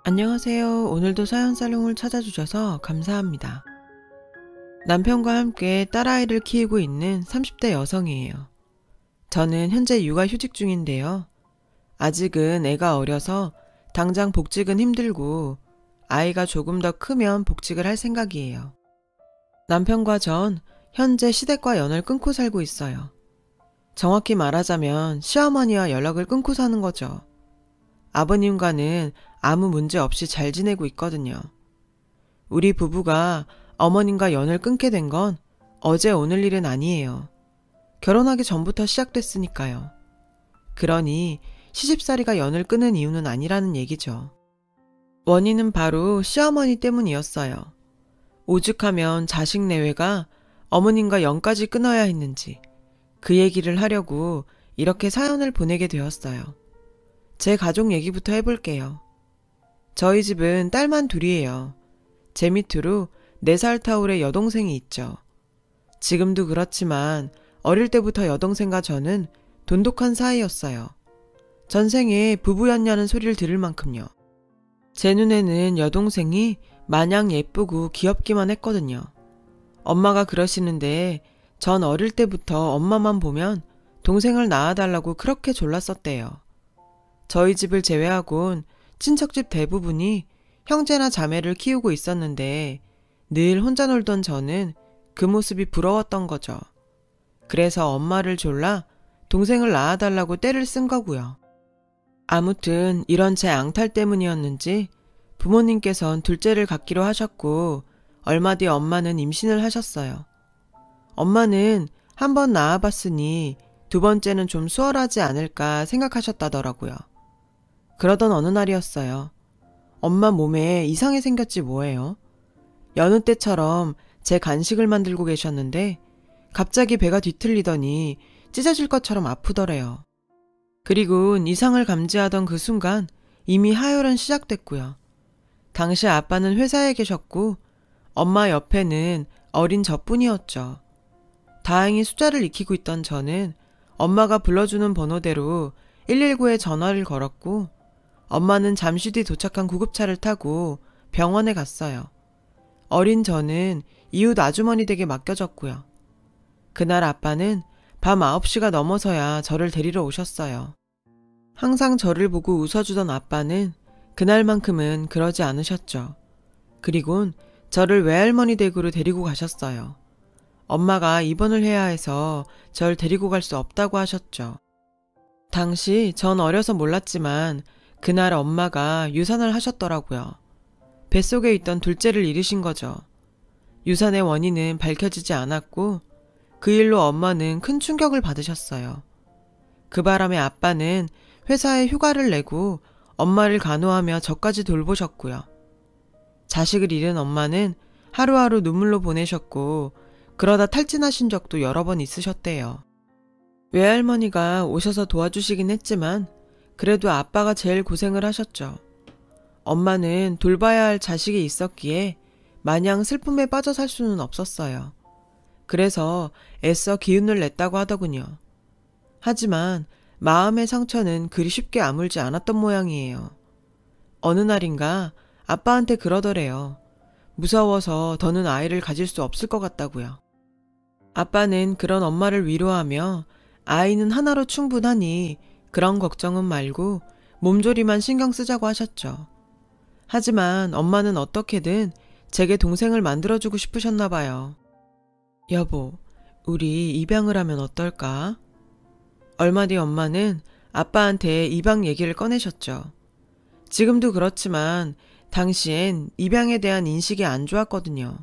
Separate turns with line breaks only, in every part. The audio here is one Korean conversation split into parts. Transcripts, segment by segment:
안녕하세요. 오늘도 사연살롱을 찾아주셔서 감사합니다. 남편과 함께 딸아이를 키우고 있는 30대 여성이에요. 저는 현재 육아휴직 중인데요. 아직은 애가 어려서 당장 복직은 힘들고 아이가 조금 더 크면 복직을 할 생각이에요. 남편과 전 현재 시댁과 연을 끊고 살고 있어요. 정확히 말하자면 시어머니와 연락을 끊고 사는 거죠. 아버님과는 아무 문제 없이 잘 지내고 있거든요. 우리 부부가 어머님과 연을 끊게 된 건 어제 오늘 일은 아니에요. 결혼하기 전부터 시작됐으니까요. 그러니 시집살이가 연을 끊은 이유는 아니라는 얘기죠. 원인은 바로 시어머니 때문이었어요. 오죽하면 자식 내외가 어머님과 연까지 끊어야 했는지 그 얘기를 하려고 이렇게 사연을 보내게 되었어요. 제 가족 얘기부터 해볼게요. 저희 집은 딸만 둘이에요. 제 밑으로 4살 터울의 여동생이 있죠. 지금도 그렇지만 어릴 때부터 여동생과 저는 돈독한 사이였어요. 전생에 부부였냐는 소리를 들을 만큼요. 제 눈에는 여동생이 마냥 예쁘고 귀엽기만 했거든요. 엄마가 그러시는데 전 어릴 때부터 엄마만 보면 동생을 낳아달라고 그렇게 졸랐었대요. 저희 집을 제외하곤 친척집 대부분이 형제나 자매를 키우고 있었는데 늘 혼자 놀던 저는 그 모습이 부러웠던 거죠. 그래서 엄마를 졸라 동생을 낳아달라고 떼를 쓴 거고요. 아무튼 이런 제 앙탈 때문이었는지 부모님께선 둘째를 갖기로 하셨고 얼마 뒤 엄마는 임신을 하셨어요. 엄마는 한번 낳아봤으니 2번째는 좀 수월하지 않을까 생각하셨다더라고요. 그러던 어느 날이었어요. 엄마 몸에 이상이 생겼지 뭐예요. 여느 때처럼 제 간식을 만들고 계셨는데 갑자기 배가 뒤틀리더니 찢어질 것처럼 아프더래요. 그리고 이상을 감지하던 그 순간 이미 하혈은 시작됐고요. 당시 아빠는 회사에 계셨고 엄마 옆에는 어린 저뿐이었죠. 다행히 숫자를 익히고 있던 저는 엄마가 불러주는 번호대로 119에 전화를 걸었고 엄마는 잠시 뒤 도착한 구급차를 타고 병원에 갔어요. 어린 저는 이웃 아주머니 댁에 맡겨졌고요. 그날 아빠는 밤 9시가 넘어서야 저를 데리러 오셨어요. 항상 저를 보고 웃어주던 아빠는 그날만큼은 그러지 않으셨죠. 그리곤 저를 외할머니 댁으로 데리고 가셨어요. 엄마가 입원을 해야 해서 절 데리고 갈 수 없다고 하셨죠. 당시 전 어려서 몰랐지만 그날 엄마가 유산을 하셨더라고요. 뱃속에 있던 둘째를 잃으신 거죠. 유산의 원인은 밝혀지지 않았고 그 일로 엄마는 큰 충격을 받으셨어요. 그 바람에 아빠는 회사에 휴가를 내고 엄마를 간호하며 저까지 돌보셨고요. 자식을 잃은 엄마는 하루하루 눈물로 보내셨고 그러다 탈진하신 적도 여러 번 있으셨대요. 외할머니가 오셔서 도와주시긴 했지만 그래도 아빠가 제일 고생을 하셨죠. 엄마는 돌봐야 할 자식이 있었기에 마냥 슬픔에 빠져 살 수는 없었어요. 그래서 애써 기운을 냈다고 하더군요. 하지만 마음의 상처는 그리 쉽게 아물지 않았던 모양이에요. 어느 날인가 아빠한테 그러더래요. 무서워서 더는 아이를 가질 수 없을 것 같다고요. 아빠는 그런 엄마를 위로하며 아이는 하나로 충분하니 그런 걱정은 말고 몸조리만 신경 쓰자고 하셨죠. 하지만 엄마는 어떻게든 제게 동생을 만들어주고 싶으셨나 봐요. 여보, 우리 입양을 하면 어떨까? 얼마 뒤 엄마는 아빠한테 입양 얘기를 꺼내셨죠. 지금도 그렇지만 당시엔 입양에 대한 인식이 안 좋았거든요.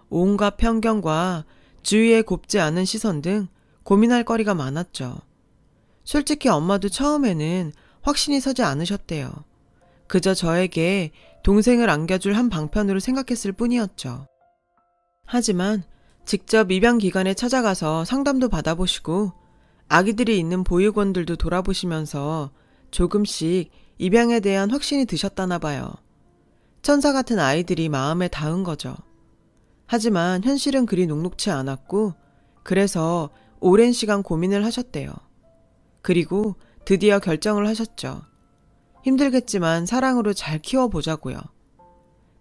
온갖 편견과 주위의 곱지 않은 시선 등 고민할 거리가 많았죠. 솔직히 엄마도 처음에는 확신이 서지 않으셨대요. 그저 저에게 동생을 안겨줄 한 방편으로 생각했을 뿐이었죠. 하지만 직접 입양기관에 찾아가서 상담도 받아보시고 아기들이 있는 보육원들도 돌아보시면서 조금씩 입양에 대한 확신이 드셨다나 봐요. 천사 같은 아이들이 마음에 닿은 거죠. 하지만 현실은 그리 녹록치 않았고 그래서 오랜 시간 고민을 하셨대요. 그리고 드디어 결정을 하셨죠. 힘들겠지만 사랑으로 잘 키워보자고요.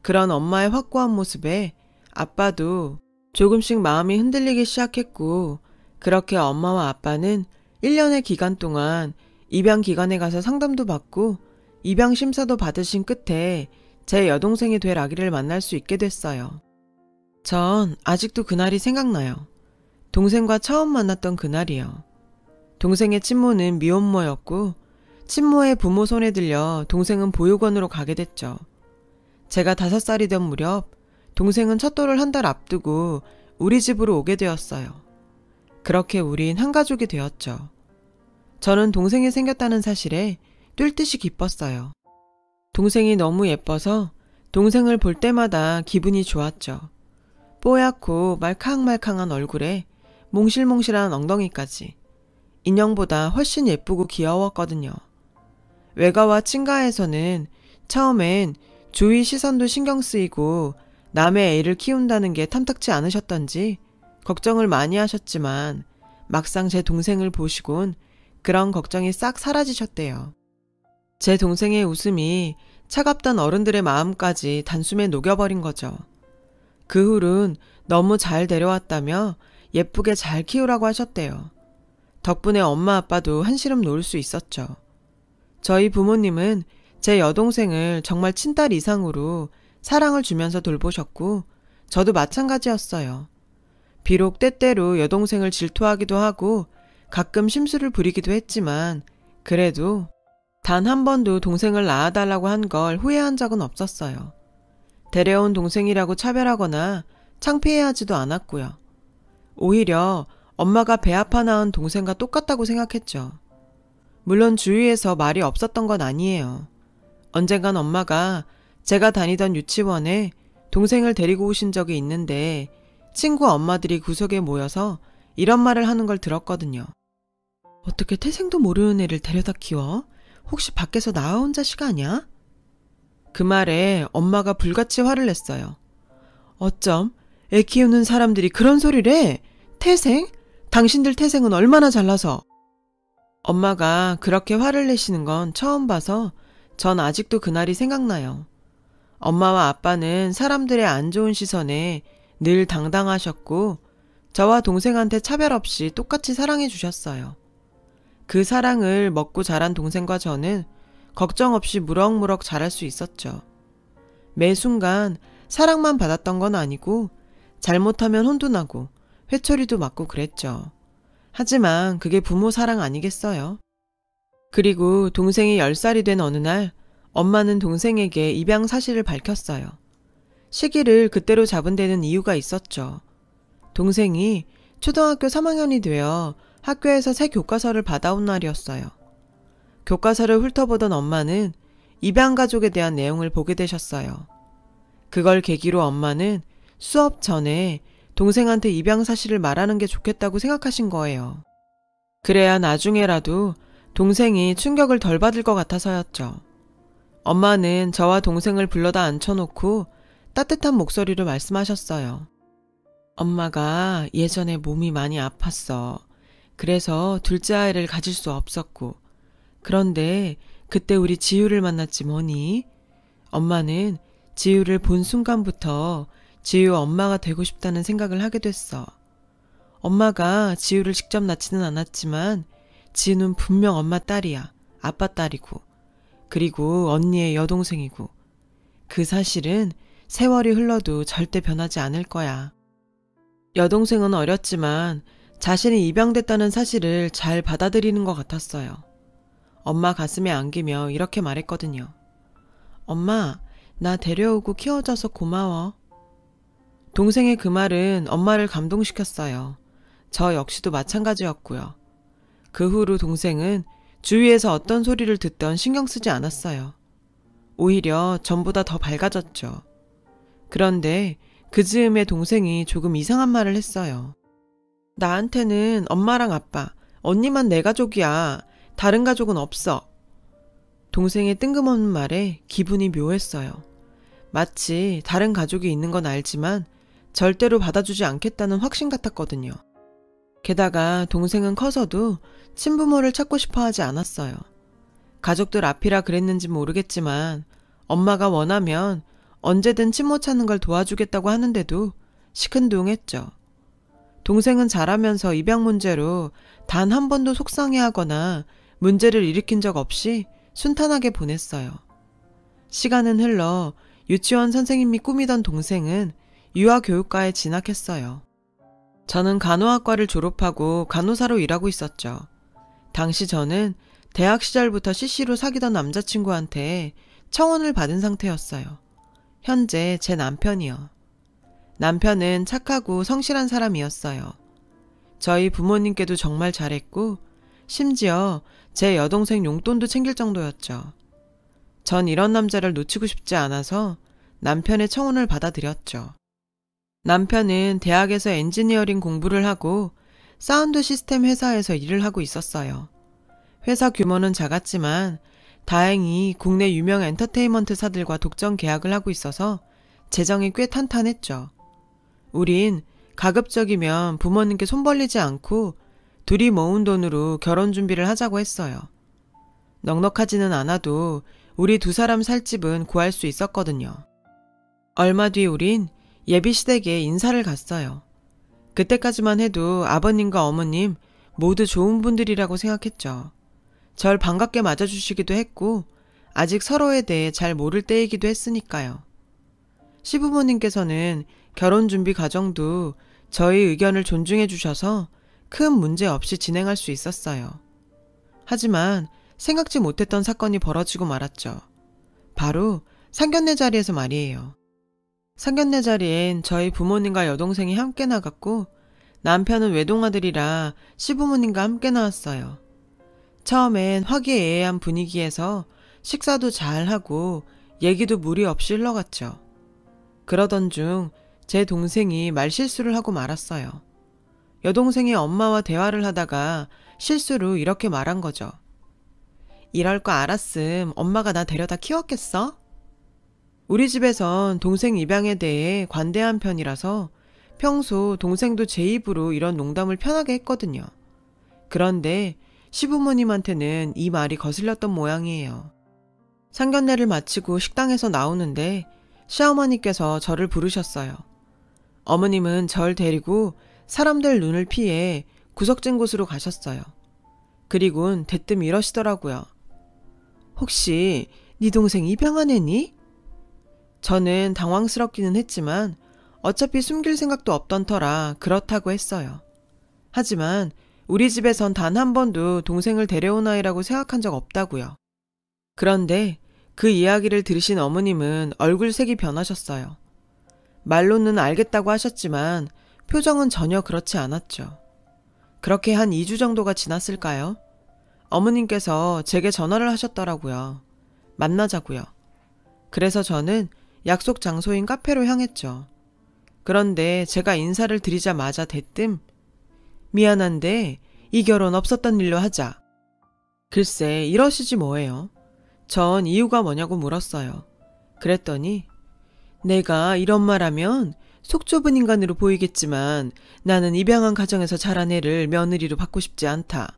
그런 엄마의 확고한 모습에 아빠도 조금씩 마음이 흔들리기 시작했고, 그렇게 엄마와 아빠는 1년의 기간 동안 입양기관에 가서 상담도 받고 입양 심사도 받으신 끝에 제 여동생이 될 아기를 만날 수 있게 됐어요. 전 아직도 그날이 생각나요. 동생과 처음 만났던 그날이요. 동생의 친모는 미혼모였고 친모의 부모 손에 들려 동생은 보육원으로 가게 됐죠. 제가 5살이던 무렵 동생은 첫돌을 한 달 앞두고 우리 집으로 오게 되었어요. 그렇게 우린 한 가족이 되었죠. 저는 동생이 생겼다는 사실에 뛸 듯이 기뻤어요. 동생이 너무 예뻐서 동생을 볼 때마다 기분이 좋았죠. 뽀얗고 말캉말캉한 얼굴에 몽실몽실한 엉덩이까지 인형보다 훨씬 예쁘고 귀여웠거든요. 외가와 친가에서는 처음엔 주위 시선도 신경 쓰이고 남의 애를 키운다는 게 탐탁지 않으셨던지 걱정을 많이 하셨지만 막상 제 동생을 보시곤 그런 걱정이 싹 사라지셨대요. 제 동생의 웃음이 차갑던 어른들의 마음까지 단숨에 녹여버린 거죠. 그 후론 너무 잘 데려왔다며 예쁘게 잘 키우라고 하셨대요. 덕분에 엄마 아빠도 한시름 놓을 수 있었죠. 저희 부모님은 제 여동생을 정말 친딸 이상으로 사랑을 주면서 돌보셨고 저도 마찬가지였어요. 비록 때때로 여동생을 질투하기도 하고 가끔 심술을 부리기도 했지만 그래도 단 한 번도 동생을 낳아달라고 한 걸 후회한 적은 없었어요. 데려온 동생이라고 차별하거나 창피해하지도 않았고요. 오히려 엄마가 배 아파 낳은 동생과 똑같다고 생각했죠. 물론 주위에서 말이 없었던 건 아니에요. 언젠간 엄마가 제가 다니던 유치원에 동생을 데리고 오신 적이 있는데 친구 엄마들이 구석에 모여서 이런 말을 하는 걸 들었거든요. 어떻게 태생도 모르는 애를 데려다 키워? 혹시 밖에서 낳아온 자식 아니야? 그 말에 엄마가 불같이 화를 냈어요. 어쩜 애 키우는 사람들이 그런 소리를 해? 태생? 당신들 태생은 얼마나 잘나서? 엄마가 그렇게 화를 내시는 건 처음 봐서 전 아직도 그날이 생각나요. 엄마와 아빠는 사람들의 안 좋은 시선에 늘 당당하셨고 저와 동생한테 차별 없이 똑같이 사랑해 주셨어요. 그 사랑을 먹고 자란 동생과 저는 걱정 없이 무럭무럭 자랄 수 있었죠. 매 순간 사랑만 받았던 건 아니고 잘못하면 혼도 나고 회초리도 맞고 그랬죠. 하지만 그게 부모 사랑 아니겠어요? 그리고 동생이 10살이 된 어느 날 엄마는 동생에게 입양 사실을 밝혔어요. 시기를 그때로 잡은 데는 이유가 있었죠. 동생이 초등학교 3학년이 되어 학교에서 새 교과서를 받아온 날이었어요. 교과서를 훑어보던 엄마는 입양 가족에 대한 내용을 보게 되셨어요. 그걸 계기로 엄마는 수업 전에 동생한테 입양 사실을 말하는 게 좋겠다고 생각하신 거예요. 그래야 나중에라도 동생이 충격을 덜 받을 것 같아서였죠. 엄마는 저와 동생을 불러다 앉혀놓고 따뜻한 목소리로 말씀하셨어요. 엄마가 예전에 몸이 많이 아팠어. 그래서 둘째 아이를 가질 수 없었고. 그런데 그때 우리 지유를 만났지 뭐니? 엄마는 지유를 본 순간부터 지유 엄마가 되고 싶다는 생각을 하게 됐어. 엄마가 지유를 직접 낳지는 않았지만 지유는 분명 엄마 딸이야. 아빠 딸이고. 그리고 언니의 여동생이고. 그 사실은 세월이 흘러도 절대 변하지 않을 거야. 여동생은 어렸지만 자신이 입양됐다는 사실을 잘 받아들이는 것 같았어요. 엄마 가슴에 안기며 이렇게 말했거든요. 엄마, 나 데려오고 키워줘서 고마워. 동생의 그 말은 엄마를 감동시켰어요. 저 역시도 마찬가지였고요. 그 후로 동생은 주위에서 어떤 소리를 듣던 신경 쓰지 않았어요. 오히려 전보다 더 밝아졌죠. 그런데 그 즈음에 동생이 조금 이상한 말을 했어요. 나한테는 엄마랑 아빠, 언니만 내 가족이야. 다른 가족은 없어. 동생의 뜬금없는 말에 기분이 묘했어요. 마치 다른 가족이 있는 건 알지만 절대로 받아주지 않겠다는 확신 같았거든요. 게다가 동생은 커서도 친부모를 찾고 싶어 하지 않았어요. 가족들 앞이라 그랬는지 모르겠지만 엄마가 원하면 언제든 친모 찾는 걸 도와주겠다고 하는데도 시큰둥했죠. 동생은 자라면서 입양 문제로 단 한 번도 속상해하거나 문제를 일으킨 적 없이 순탄하게 보냈어요. 시간은 흘러 유치원 선생님이 꿈이던 동생은 유아교육과에 진학했어요. 저는 간호학과를 졸업하고 간호사로 일하고 있었죠. 당시 저는 대학 시절부터 CC로 사귀던 남자친구한테 청혼을 받은 상태였어요. 현재 제 남편이요. 남편은 착하고 성실한 사람이었어요. 저희 부모님께도 정말 잘했고 심지어 제 여동생 용돈도 챙길 정도였죠. 전 이런 남자를 놓치고 싶지 않아서 남편의 청혼을 받아들였죠. 남편은 대학에서 엔지니어링 공부를 하고 사운드 시스템 회사에서 일을 하고 있었어요. 회사 규모는 작았지만 다행히 국내 유명 엔터테인먼트사들과 독점 계약을 하고 있어서 재정이 꽤 탄탄했죠. 우린 가급적이면 부모님께 손 벌리지 않고 둘이 모은 돈으로 결혼 준비를 하자고 했어요. 넉넉하지는 않아도 우리 두 사람 살 집은 구할 수 있었거든요. 얼마 뒤 우린 예비시댁에 인사를 갔어요. 그때까지만 해도 아버님과 어머님 모두 좋은 분들이라고 생각했죠. 절 반갑게 맞아주시기도 했고 아직 서로에 대해 잘 모를 때이기도 했으니까요. 시부모님께서는 결혼 준비 과정도 저희 의견을 존중해 주셔서 큰 문제 없이 진행할 수 있었어요. 하지만 생각지 못했던 사건이 벌어지고 말았죠. 바로 상견례 자리에서 말이에요. 상견례 자리엔 저희 부모님과 여동생이 함께 나갔고 남편은 외동아들이라 시부모님과 함께 나왔어요. 처음엔 화기애애한 분위기에서 식사도 잘하고 얘기도 무리 없이 흘러갔죠. 그러던 중 제 동생이 말실수를 하고 말았어요. 여동생이 엄마와 대화를 하다가 실수로 이렇게 말한 거죠. 이럴 거 알았음 엄마가 나 데려다 키웠겠어? 우리 집에선 동생 입양에 대해 관대한 편이라서 평소 동생도 제 입으로 이런 농담을 편하게 했거든요. 그런데 시부모님한테는 이 말이 거슬렸던 모양이에요. 상견례를 마치고 식당에서 나오는데 시어머니께서 저를 부르셨어요. 어머님은 절 데리고 사람들 눈을 피해 구석진 곳으로 가셨어요. 그리곤 대뜸 이러시더라고요. 혹시 네 동생 입양한 애니? 저는 당황스럽기는 했지만 어차피 숨길 생각도 없던 터라 그렇다고 했어요. 하지만 우리 집에선 단 한 번도 동생을 데려온 아이라고 생각한 적 없다고요. 그런데 그 이야기를 들으신 어머님은 얼굴색이 변하셨어요. 말로는 알겠다고 하셨지만 표정은 전혀 그렇지 않았죠. 그렇게 한 2주 정도가 지났을까요? 어머님께서 제게 전화를 하셨더라고요. 만나자고요. 그래서 저는 약속 장소인 카페로 향했죠. 그런데 제가 인사를 드리자마자 대뜸 미안한데 이 결혼 없었던 일로 하자. 글쎄 이러시지 뭐예요. 전 이유가 뭐냐고 물었어요. 그랬더니 내가 이런 말하면 속 좁은 인간으로 보이겠지만 나는 입양한 가정에서 자란 애를 며느리로 받고 싶지 않다.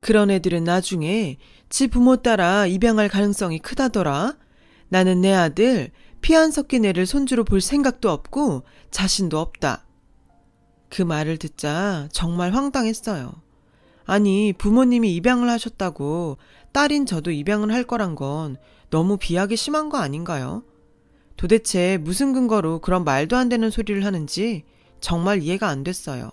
그런 애들은 나중에 지 부모 따라 입양할 가능성이 크다더라. 나는 내 아들 피 안 섞인 애를 손주로 볼 생각도 없고 자신도 없다. 그 말을 듣자 정말 황당했어요. 아니 부모님이 입양을 하셨다고 딸인 저도 입양을 할 거란 건 너무 비하기 심한 거 아닌가요? 도대체 무슨 근거로 그런 말도 안 되는 소리를 하는지 정말 이해가 안 됐어요.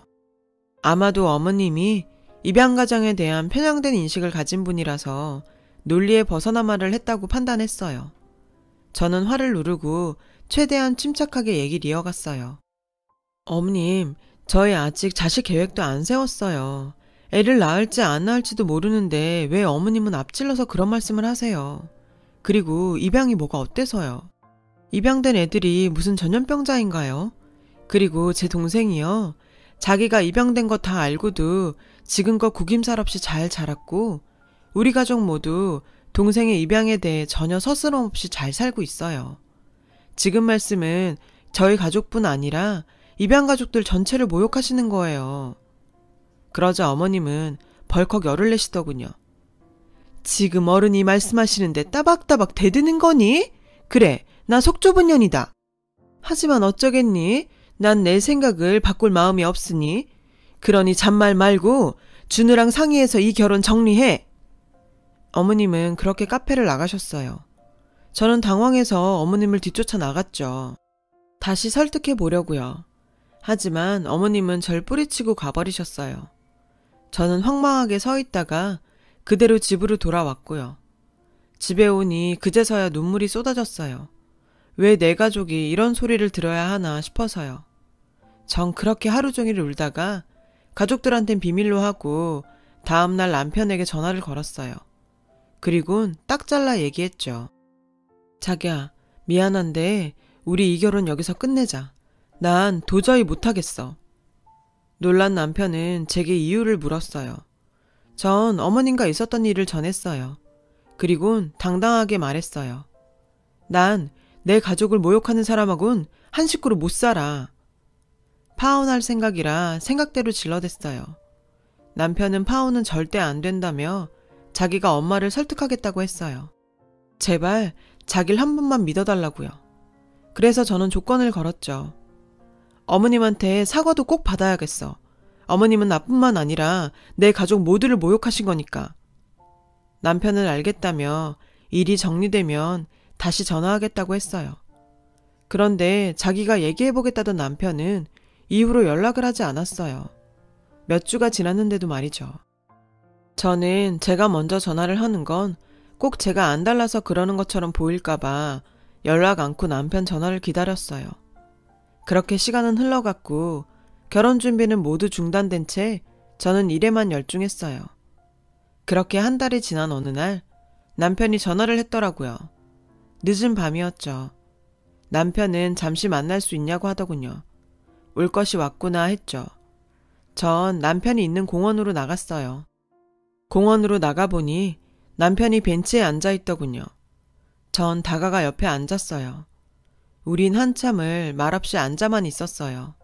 아마도 어머님이 입양 가정에 대한 편향된 인식을 가진 분이라서 논리에 벗어난 말을 했다고 판단했어요. 저는 화를 누르고 최대한 침착하게 얘기를 이어갔어요. 어머님, 저희 아직 자식 계획도 안 세웠어요. 애를 낳을지 안 낳을지도 모르는데 왜 어머님은 앞질러서 그런 말씀을 하세요. 그리고 입양이 뭐가 어때서요? 입양된 애들이 무슨 전염병자인가요? 그리고 제 동생이요. 자기가 입양된 거 다 알고도 지금껏 구김살 없이 잘 자랐고 우리 가족 모두 동생의 입양에 대해 전혀 서스럼 없이 잘 살고 있어요. 지금 말씀은 저희 가족뿐 아니라 입양 가족들 전체를 모욕하시는 거예요. 그러자 어머님은 벌컥 열을 내시더군요. 지금 어른이 말씀하시는데 따박따박 대드는 거니? 그래, 나 속 좁은 년이다. 하지만 어쩌겠니? 난 내 생각을 바꿀 마음이 없으니. 그러니 잔말 말고 준우랑 상의해서 이 결혼 정리해. 어머님은 그렇게 카페를 나가셨어요. 저는 당황해서 어머님을 뒤쫓아 나갔죠. 다시 설득해 보려고요. 하지만 어머님은 절 뿌리치고 가버리셨어요. 저는 황망하게 서 있다가 그대로 집으로 돌아왔고요. 집에 오니 그제서야 눈물이 쏟아졌어요. 왜 내 가족이 이런 소리를 들어야 하나 싶어서요. 전 그렇게 하루 종일 울다가 가족들한텐 비밀로 하고 다음날 남편에게 전화를 걸었어요. 그리곤 딱 잘라 얘기했죠. 자기야, 미안한데 우리 이 결혼 여기서 끝내자. 난 도저히 못하겠어. 놀란 남편은 제게 이유를 물었어요. 전 어머님과 있었던 일을 전했어요. 그리곤 당당하게 말했어요. 난 내 가족을 모욕하는 사람하고는 한 식구로 못 살아. 파혼할 생각이라 생각대로 질러댔어요. 남편은 파혼은 절대 안 된다며 자기가 엄마를 설득하겠다고 했어요. 제발 자기를 한 번만 믿어달라고요. 그래서 저는 조건을 걸었죠. 어머님한테 사과도 꼭 받아야겠어. 어머님은 나뿐만 아니라 내 가족 모두를 모욕하신 거니까. 남편은 알겠다며 일이 정리되면 다시 전화하겠다고 했어요. 그런데 자기가 얘기해보겠다던 남편은 이후로 연락을 하지 않았어요. 몇 주가 지났는데도 말이죠. 저는 제가 먼저 전화를 하는 건 꼭 제가 안 달라서 그러는 것처럼 보일까봐 연락 않고 남편 전화를 기다렸어요. 그렇게 시간은 흘러갔고 결혼 준비는 모두 중단된 채 저는 일에만 열중했어요. 그렇게 한 달이 지난 어느 날 남편이 전화를 했더라고요. 늦은 밤이었죠. 남편은 잠시 만날 수 있냐고 하더군요. 올 것이 왔구나 했죠. 전 남편이 있는 공원으로 나갔어요. 공원으로 나가보니 남편이 벤치에 앉아있더군요. 전 다가가 옆에 앉았어요. 우린 한참을 말없이 앉아만 있었어요.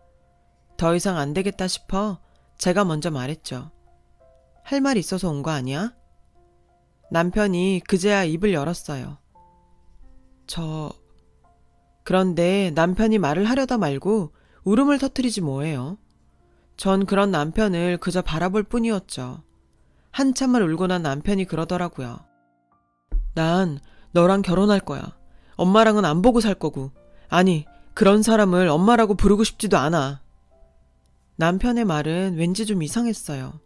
더 이상 안 되겠다 싶어 제가 먼저 말했죠. 할 말 있어서 온 거 아니야? 남편이 그제야 입을 열었어요. 그런데 남편이 말을 하려다 말고 울음을 터뜨리지 뭐예요. 전 그런 남편을 그저 바라볼 뿐이었죠. 한참을 울고 난 남편이 그러더라고요. 난 너랑 결혼할 거야. 엄마랑은 안 보고 살 거고. 아니, 그런 사람을 엄마라고 부르고 싶지도 않아. 남편의 말은 왠지 좀 이상했어요.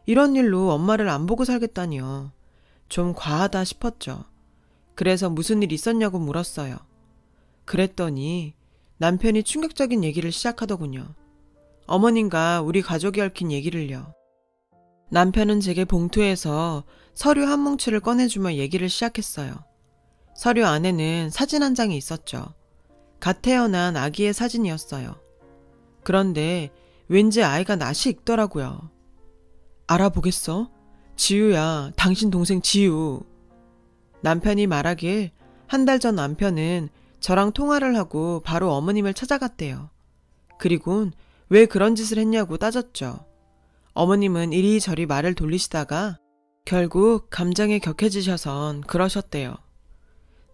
이런 일로 엄마를 안 보고 살겠다니요. 좀 과하다 싶었죠. 그래서 무슨 일 있었냐고 물었어요. 그랬더니 남편이 충격적인 얘기를 시작하더군요. 어머님과 우리 가족이 얽힌 얘기를요. 남편은 제게 봉투에서 서류 한 뭉치를 꺼내주며 얘기를 시작했어요. 서류 안에는 사진 한 장이 있었죠. 갓 태어난 아기의 사진이었어요. 그런데 왠지 아이가 낯이 익더라고요. 알아보겠어? 지우야, 당신 동생 지우. 남편이 말하길 한 달 전 남편은 저랑 통화를 하고 바로 어머님을 찾아갔대요. 그리곤 왜 그런 짓을 했냐고 따졌죠. 어머님은 이리저리 말을 돌리시다가 결국 감정에 격해지셔선 그러셨대요.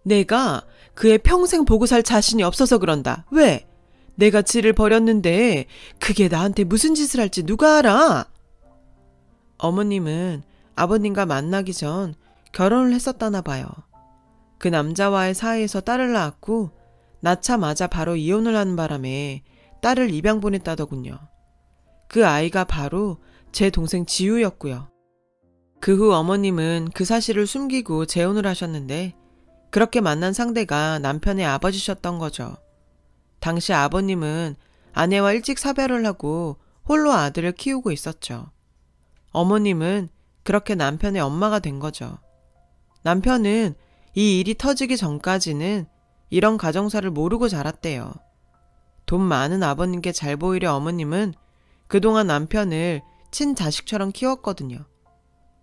내가 그애 평생 보고 살 자신이 없어서 그런다. 왜? 내가 지를 버렸는데 그게 나한테 무슨 짓을 할지 누가 알아? 어머님은 아버님과 만나기 전 결혼을 했었다나 봐요. 그 남자와의 사이에서 딸을 낳았고 낳자마자 바로 이혼을 하는 바람에 딸을 입양 보냈다더군요. 그 아이가 바로 제 동생 지우였고요. 그 후 어머님은 그 사실을 숨기고 재혼을 하셨는데 그렇게 만난 상대가 남편의 아버지셨던 거죠. 당시 아버님은 아내와 일찍 사별을 하고 홀로 아들을 키우고 있었죠. 어머님은 그렇게 남편의 엄마가 된 거죠. 남편은 이 일이 터지기 전까지는 이런 가정사를 모르고 자랐대요. 돈 많은 아버님께 잘 보이려 어머님은 그동안 남편을 친자식처럼 키웠거든요.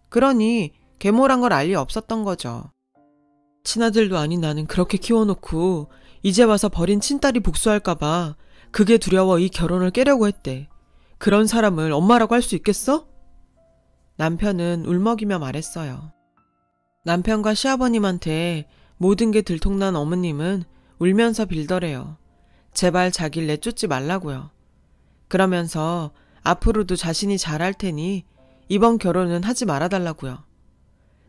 그러니 계모란 걸 알 리 없었던 거죠. 친아들도 아닌 나는 그렇게 키워놓고 이제 와서 버린 친딸이 복수할까봐 그게 두려워 이 결혼을 깨려고 했대. 그런 사람을 엄마라고 할 수 있겠어? 남편은 울먹이며 말했어요. 남편과 시아버님한테 모든 게 들통난 어머님은 울면서 빌더래요. 제발 자기를 내쫓지 말라고요. 그러면서 앞으로도 자신이 잘할 테니 이번 결혼은 하지 말아달라고요.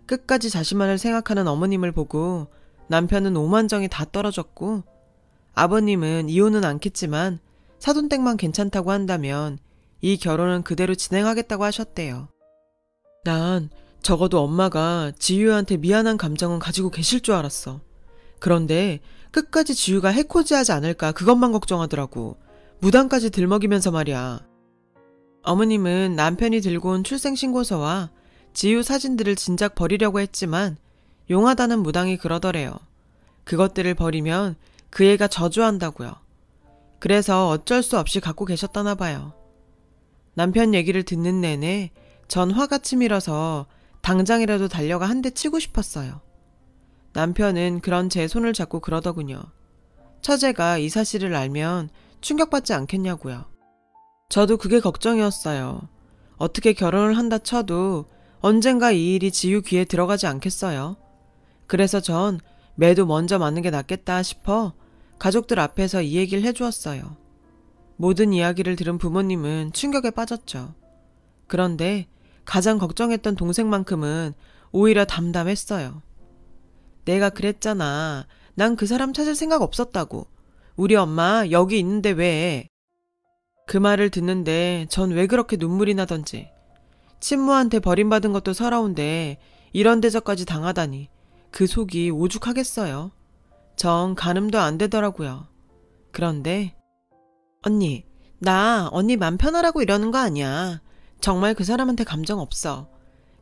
끝까지 자신만을 생각하는 어머님을 보고 남편은 오만정이 다 떨어졌고, 아버님은 이혼은 않겠지만 사돈댁만 괜찮다고 한다면 이 결혼은 그대로 진행하겠다고 하셨대요. 난 적어도 엄마가 지유한테 미안한 감정은 가지고 계실 줄 알았어. 그런데 끝까지 지유가 해코지하지 않을까 그것만 걱정하더라고. 무당까지 들먹이면서 말이야. 어머님은 남편이 들고 온 출생신고서와 지유 사진들을 진작 버리려고 했지만 용하다는 무당이 그러더래요. 그것들을 버리면 그 애가 저주한다고요. 그래서 어쩔 수 없이 갖고 계셨다나 봐요. 남편 얘기를 듣는 내내 전 화가 치밀어서 당장이라도 달려가 한 대 치고 싶었어요. 남편은 그런 제 손을 잡고 그러더군요. 처제가 이 사실을 알면 충격받지 않겠냐고요. 저도 그게 걱정이었어요. 어떻게 결혼을 한다 쳐도 언젠가 이 일이 지유 귀에 들어가지 않겠어요. 그래서 전 매도 먼저 맞는 게 낫겠다 싶어 가족들 앞에서 이 얘기를 해주었어요. 모든 이야기를 들은 부모님은 충격에 빠졌죠. 그런데 가장 걱정했던 동생만큼은 오히려 담담했어요. 내가 그랬잖아. 난 그 사람 찾을 생각 없었다고. 우리 엄마 여기 있는데 왜? 그 말을 듣는데 전 왜 그렇게 눈물이 나던지. 친모한테 버림받은 것도 서러운데 이런 대접까지 당하다니 그 속이 오죽하겠어요. 정 가늠도 안 되더라고요. 그런데 언니, 나 언니 맘 편하라고 이러는 거 아니야. 정말 그 사람한테 감정 없어.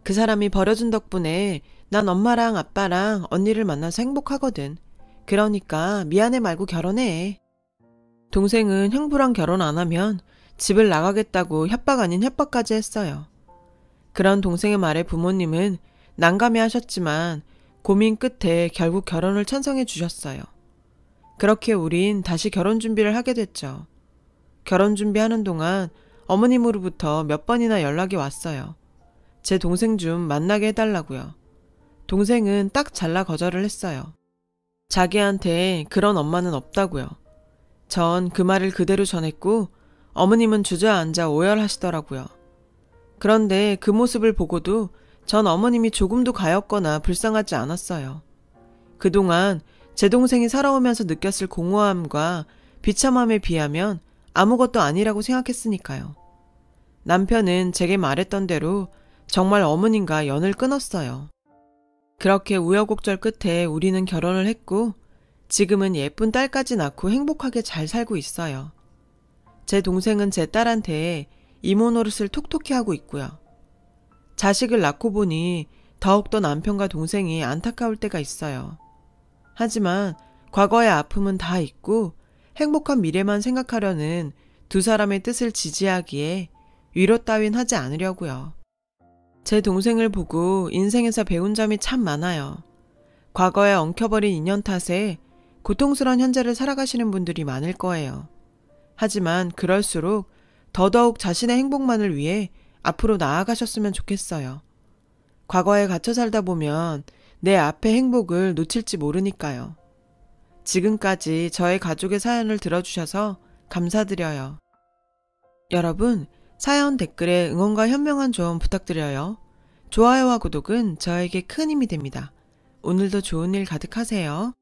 그 사람이 버려준 덕분에 난 엄마랑 아빠랑 언니를 만나서 행복하거든. 그러니까 미안해 말고 결혼해. 동생은 형부랑 결혼 안 하면 집을 나가겠다고 협박 아닌 협박까지 했어요. 그런 동생의 말에 부모님은 난감해 하셨지만 고민 끝에 결국 결혼을 찬성해 주셨어요. 그렇게 우린 다시 결혼 준비를 하게 됐죠. 결혼 준비하는 동안 어머님으로부터 몇 번이나 연락이 왔어요. 제 동생 좀 만나게 해달라고요. 동생은 딱 잘라 거절을 했어요. 자기한테 그런 엄마는 없다고요. 전 그 말을 그대로 전했고 어머님은 주저앉아 오열하시더라고요. 그런데 그 모습을 보고도 전 어머님이 조금도 가엾거나 불쌍하지 않았어요. 그동안 제 동생이 살아오면서 느꼈을 공허함과 비참함에 비하면 아무것도 아니라고 생각했으니까요. 남편은 제게 말했던 대로 정말 어머님과 연을 끊었어요. 그렇게 우여곡절 끝에 우리는 결혼을 했고 지금은 예쁜 딸까지 낳고 행복하게 잘 살고 있어요. 제 동생은 제 딸한테 이모 노릇을 톡톡히 하고 있고요. 자식을 낳고 보니 더욱더 남편과 동생이 안타까울 때가 있어요. 하지만 과거의 아픔은 다 잊고 행복한 미래만 생각하려는 두 사람의 뜻을 지지하기에 위로 따윈 하지 않으려고요. 제 동생을 보고 인생에서 배운 점이 참 많아요. 과거에 엉켜버린 인연 탓에 고통스러운 현재를 살아가시는 분들이 많을 거예요. 하지만 그럴수록 더더욱 자신의 행복만을 위해 앞으로 나아가셨으면 좋겠어요. 과거에 갇혀 살다 보면 내 앞의 행복을 놓칠지 모르니까요. 지금까지 저의 가족의 사연을 들어주셔서 감사드려요. 여러분, 사연 댓글에 응원과 현명한 조언 부탁드려요. 좋아요와 구독은 저에게 큰 힘이 됩니다. 오늘도 좋은 일 가득하세요.